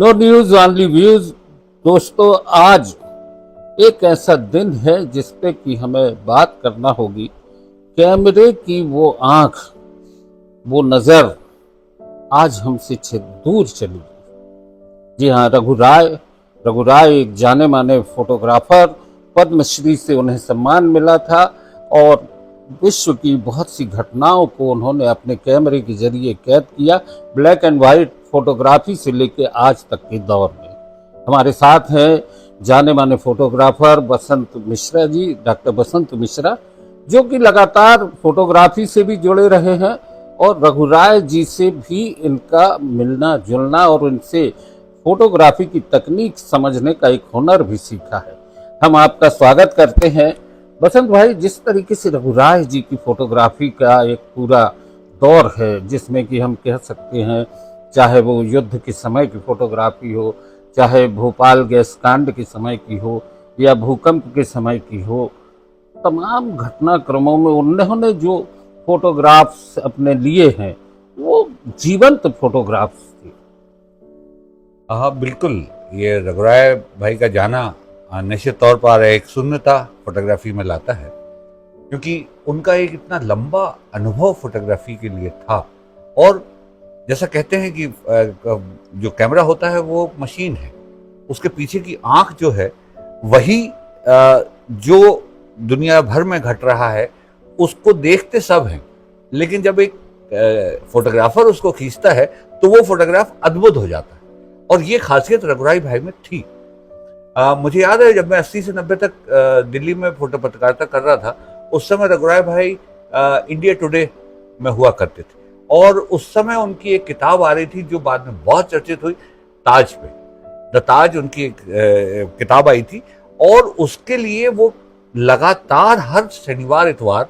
No news only views. दोस्तों, आज एक ऐसा दिन है जिस पे कि हमें बात करना होगी। कैमरे की वो आंख, वो नजर आज हमसे दूर चली गई। जी हाँ, रघु राय एक जाने माने फोटोग्राफर, पद्मश्री से उन्हें सम्मान मिला था और विश्व की बहुत सी घटनाओं को उन्होंने अपने कैमरे के जरिए कैद किया। ब्लैक एंड व्हाइट फोटोग्राफी से लेकर आज तक के दौर में हमारे साथ हैं जाने माने फोटोग्राफर बसंत मिश्रा जी, डॉक्टर बसंत मिश्रा, जो कि लगातार फोटोग्राफी से भी जुड़े रहे हैं और रघु राय जी से भी इनका मिलना जुलना और इनसे फोटोग्राफी की तकनीक समझने का एक हुनर भी सीखा है। हम आपका स्वागत करते हैं बसंत भाई। जिस तरीके से रघु राय जी की फोटोग्राफी का एक पूरा दौर है, जिसमें कि हम कह सकते हैं चाहे वो युद्ध के समय की फोटोग्राफी हो, चाहे भोपाल गैस कांड के समय की हो या भूकंप के समय की हो, तमाम घटनाक्रमों में उन्होंने जो फोटोग्राफ्स अपने लिए हैं वो जीवंत फोटोग्राफ्स थे। हाँ बिल्कुल, ये रघु राय भाई का जाना निश्चित तौर पर एक शून्यता फोटोग्राफी में लाता है, क्योंकि उनका एक इतना लंबा अनुभव फोटोग्राफी के लिए था। और जैसा कहते हैं कि जो कैमरा होता है वो मशीन है, उसके पीछे की आंख जो है वही जो दुनिया भर में घट रहा है उसको देखते सब हैं, लेकिन जब एक फोटोग्राफर उसको खींचता है तो वो फोटोग्राफ अद्भुत हो जाता है। और ये खासियत रघु राय भाई में थी। मुझे याद है जब मैं 80 से 90 तक दिल्ली में फोटो पत्रकारिता कर रहा था, उस समय रघु राय भाई इंडिया टुडे में हुआ करते थे और उस समय उनकी एक किताब आ रही थी जो बाद में बहुत चर्चित हुई, ताज पे। द ताज उनकी एक किताब आई थी और उसके लिए वो लगातार हर शनिवार इतवार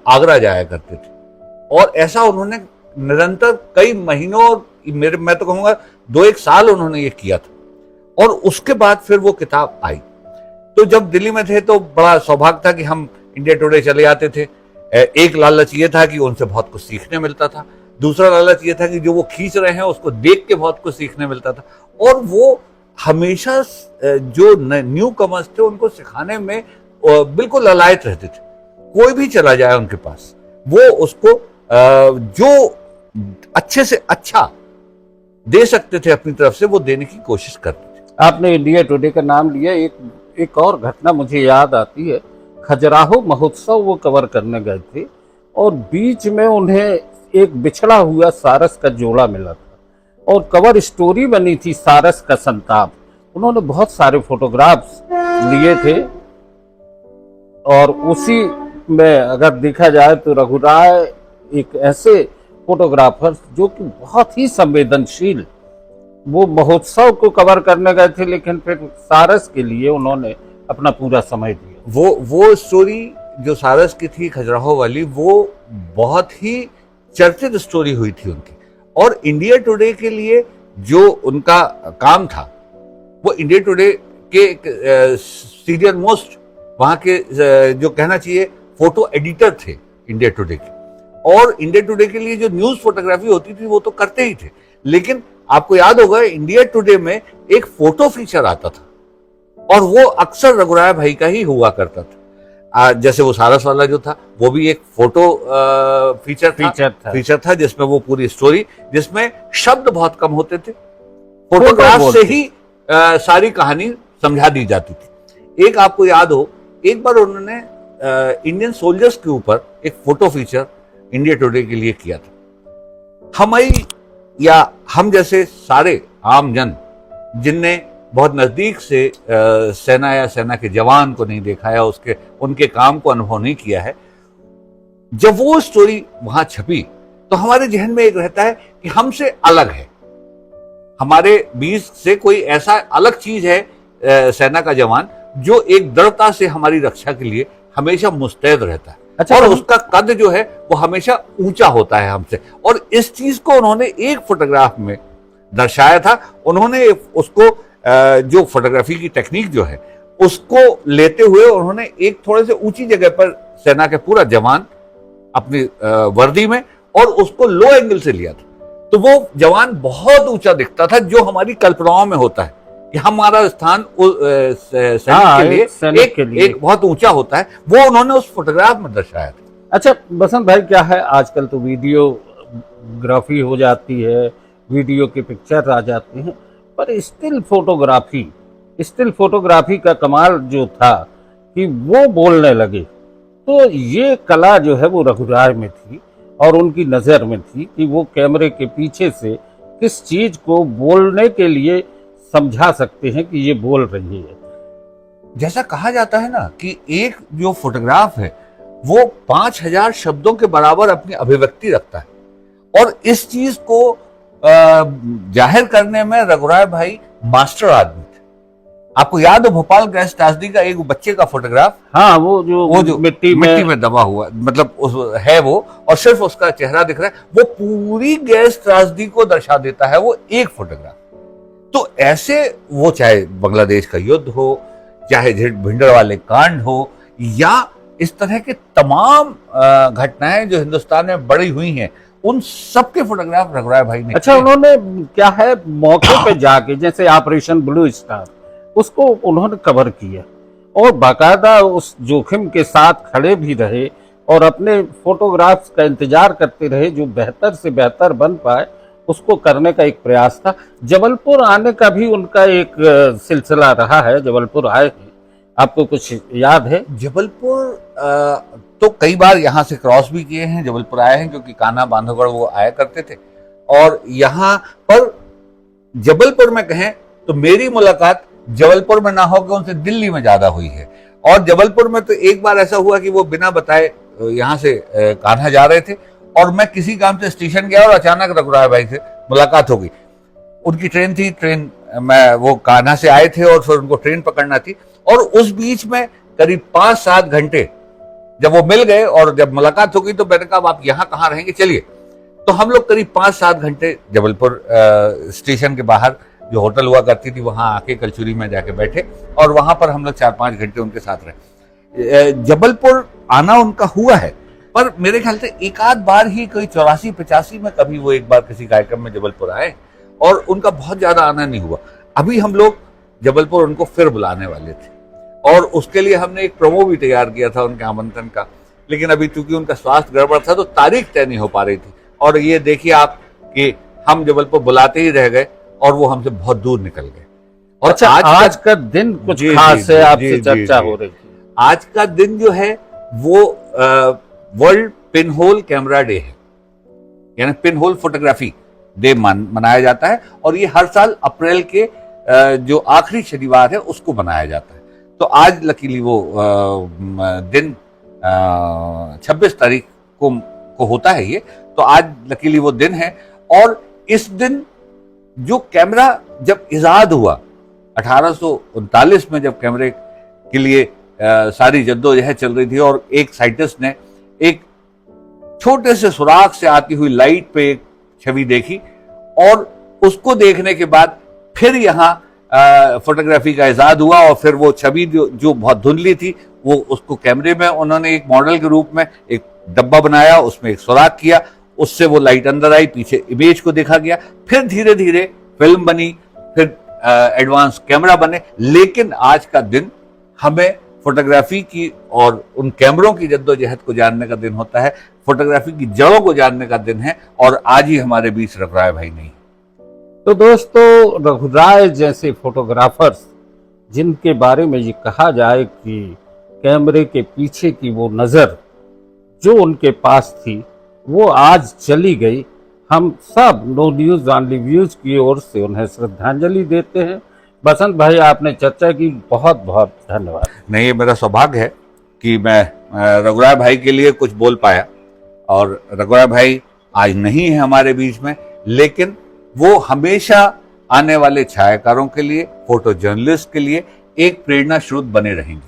आगरा जाया करते थे और ऐसा उन्होंने निरंतर कई महीनों और मैं तो कहूँगा 2-1 साल उन्होंने ये किया था। और उसके बाद फिर वो किताब आई। तो जब दिल्ली में थे तो बड़ा सौभाग्य था कि हम इंडिया टुडे चले जाते थे। एक लालच ये था कि उनसे बहुत कुछ सीखने मिलता था, दूसरा लालच ये था कि जो वो खींच रहे हैं उसको देख के बहुत कुछ सीखने मिलता था। और वो हमेशा जो न्यू कमर्स थे उनको सिखाने में बिल्कुल ललायत रहते थे। कोई भी चला जाए उनके पास, वो उसको जो अच्छे से अच्छा दे सकते थे अपनी तरफ से वो देने की कोशिश करते थे। आपने इंडिया टुडे का नाम लिया, एक और घटना मुझे याद आती है। खजुराहो महोत्सव वो कवर करने गए थे और बीच में उन्हें एक बिछड़ा हुआ सारस का जोड़ा मिला था और कवर स्टोरी बनी थी सारस का संताप। उन्होंने बहुत सारे फोटोग्राफ्स लिए थे और उसी में अगर देखा जाए तो रघु राय एक ऐसे फोटोग्राफर जो कि बहुत ही संवेदनशील, वो महोत्सव को कवर करने गए थे लेकिन फिर सारस के लिए उन्होंने अपना पूरा समय दिया। वो स्टोरी जो सारस की थी, खजुराहो वाली, वो बहुत ही चर्चित स्टोरी हुई थी उनकी। और इंडिया टुडे के लिए जो उनका काम था वो इंडिया टुडे के सीरियल मोस्ट वहां के जो कहना चाहिए फोटो एडिटर थे इंडिया टुडे के। और इंडिया टुडे के लिए जो न्यूज फोटोग्राफी होती थी वो तो करते ही थे, लेकिन आपको याद होगा इंडिया टुडे में एक फोटो फीचर आता था और वो अक्सर रघु राय भाई का ही हुआ करता था। जैसे वो सारस वाला जो था वो भी एक फोटो फीचर था जिसमें वो पूरी स्टोरी, जिसमें शब्द बहुत कम होते थे, फोटोग्राफ से ही सारी कहानी समझा दी जाती थी। एक आपको याद हो, एक बार उन्होंने इंडियन सोल्जर्स के ऊपर एक फोटो फीचर इंडिया टुडे के लिए किया था। हम जैसे सारे आम जन जिनने बहुत नजदीक से सेना या सेना के जवान को नहीं देखा या उनके काम को अनुभव नहीं किया है, जब वो स्टोरी वहां छपी तो हमारे जहन में एक रहता है कि हमसे अलग है, हमारे बीच से कोई ऐसा अलग चीज है सेना का जवान जो एक दृढ़ता से हमारी रक्षा के लिए हमेशा मुस्तैद रहता है। अच्छा, और उसका कद जो है वो हमेशा ऊंचा होता है हमसे। और इस चीज को उन्होंने एक फोटोग्राफ में दर्शाया था। उन्होंने उसको जो फोटोग्राफी की टेक्निक जो है उसको लेते हुए उन्होंने एक थोड़े से ऊंची जगह पर सेना के पूरा जवान अपनी वर्दी में, और उसको लो एंगल से लिया था तो वो जवान बहुत ऊंचा दिखता था, जो हमारी कल्पनाओं में होता है कि हमारा स्थान सैनिक के लिए एक बहुत ऊंचा होता है, वो उन्होंने उस फोटोग्राफ में दर्शाया था। अच्छा बसंत भाई, क्या है आजकल तो वीडियोग्राफी हो जाती है, वीडियो की पिक्चर आ जाती हैं, पर स्टिल फोटोग्राफी का कमाल जो था कि वो बोलने लगे। तो ये कला जो है वो रघुराय में थी और उनकी नज़र में थी कि वो कैमरे के पीछे से किस चीज को बोलने के लिए समझा सकते हैं कि ये बोल रही है। जैसा कहा जाता है ना कि एक जो फोटोग्राफ है वो 5000 शब्दों के बराबर अपनी अभिव्यक्ति रखता है, और इस चीज को जाहिर करने में रघुराय भाई मास्टर आदमी थे। आपको याद हो भोपाल गैस त्रासदी का एक बच्चे का फोटोग्राफ? हाँ, वो जो मिट्टी में दबा हुआ, मतलब है वो, और सिर्फ उसका चेहरा दिख रहा है, वो पूरी गैस त्रासदी को दर्शा देता है वो एक फोटोग्राफ। तो ऐसे वो चाहे बांग्लादेश का युद्ध हो, चाहे भिंडरवाले कांड हो, या इस तरह के तमाम घटनाएं जो हिंदुस्तान में बड़ी हुई हैं, उन सब के फोटोग्राफ रघुराय भाई ने। अच्छा, उन्होंने क्या है मौके पे जाके, जैसे ऑपरेशन ब्लू स्टार, उसको उन्होंने कवर किया और बाकायदा उस जोखिम के साथ खड़े भी रहे और अपने फोटोग्राफ्स का इंतजार करते रहे जो बेहतर से बेहतर बन पाए, उसको करने का एक प्रयास था। जबलपुर आने का भी उनका एक सिलसिला रहा है, जबलपुर आए हैं, आपको कुछ याद है? जबलपुर तो कई बार यहाँ से क्रॉस भी किए हैं, जबलपुर आए हैं, क्योंकि कान्हा बांधवगढ़ वो आया करते थे। और यहाँ पर जबलपुर में कहें तो मेरी मुलाकात जबलपुर में ना हो के उनसे दिल्ली में ज्यादा हुई है। और जबलपुर में तो एक बार ऐसा हुआ कि वो बिना बताए यहाँ से कान्हा जा रहे थे, और मैं किसी काम से स्टेशन गया और अचानक रघुराय भाई से मुलाकात हो गई। उनकी ट्रेन थी, वो कान्हा से आए थे और फिर उनको ट्रेन पकड़ना थी, और उस बीच में करीब 5-7 घंटे जब वो मिल गए और जब मुलाकात हो गई तो मैंने कहा आप यहाँ कहाँ रहेंगे, चलिए। तो हम लोग करीब 5-7 घंटे जबलपुर स्टेशन के बाहर जो होटल हुआ करती थी वहां आके कलचुरी में जाके बैठे, और वहां पर हम लोग 4-5 घंटे उनके साथ रहे। जबलपुर आना उनका हुआ है, पर मेरे ख्याल से एक आध बार ही, कोई 84-85 में कभी वो एक बार किसी कार्यक्रम में जबलपुर आए, और उनका बहुत ज्यादा आना नहीं हुआ। अभी हम लोग जबलपुर उनको फिर बुलाने वाले थे, और उसके लिए हमने एक प्रोमो भी तैयार किया था उनके आमंत्रण का, लेकिन अभी चूंकि उनका स्वास्थ्य गड़बड़ था तो तारीख तय नहीं हो पा रही थी। और ये देखिए आप कि हम जबलपुर बुलाते ही रह गए और वो हमसे बहुत दूर निकल गए। और अच्छा, आज का दिन कुछ खास है, आपसे चर्चा हो रही थी। आज का दिन जो है वो world pin hole camera day है, यानी पिन होल फोटोग्राफी डे मनाया जाता है, और ये हर साल अप्रैल के जो आखिरी शनिवार है उसको मनाया जाता है। तो आज लकीली वो दिन 26 तारीख को होता है ये, तो आज लकीली वो दिन है। और इस दिन जो कैमरा जब इजाद हुआ 1839 में, जब कैमरे के लिए सारी जद्दोजहद चल रही थी, और एक साइंटिस्ट ने एक छोटे से सुराख से आती हुई लाइट पे एक छवि देखी, और उसको देखने के बाद फिर यहाँ फोटोग्राफी का इजाद हुआ, और फिर वो छवि जो बहुत धुंधली थी, वो उसको कैमरे में उन्होंने एक मॉडल के रूप में एक डब्बा बनाया, उसमें एक सुराख किया, उससे वो लाइट अंदर आई, पीछे इमेज को देखा गया, फिर धीरे धीरे फिल्म बनी, फिर एडवांस कैमरा बने। लेकिन आज का दिन हमें फोटोग्राफी की और उन कैमरों की जद्दोजहद को जानने का दिन होता है, फोटोग्राफी की जड़ों को जानने का दिन है, और आज ही हमारे बीच रघुराय भाई नहीं। तो दोस्तों, रघुराय जैसे फोटोग्राफर्स जिनके बारे में ये कहा जाए कि कैमरे के पीछे की वो नज़र जो उनके पास थी वो आज चली गई, हम सब नो न्यूज़ ऑनली व्यूज की ओर से उन्हें श्रद्धांजलि देते हैं। बसंत भाई, आपने चर्चा की, बहुत बहुत धन्यवाद। नहीं, ये मेरा सौभाग्य है कि मैं रघुराय भाई के लिए कुछ बोल पाया, और रघुराय भाई आज नहीं है हमारे बीच में, लेकिन वो हमेशा आने वाले छायाकारों के लिए, फोटो जर्नलिस्ट के लिए एक प्रेरणा स्रोत बने रहेंगे।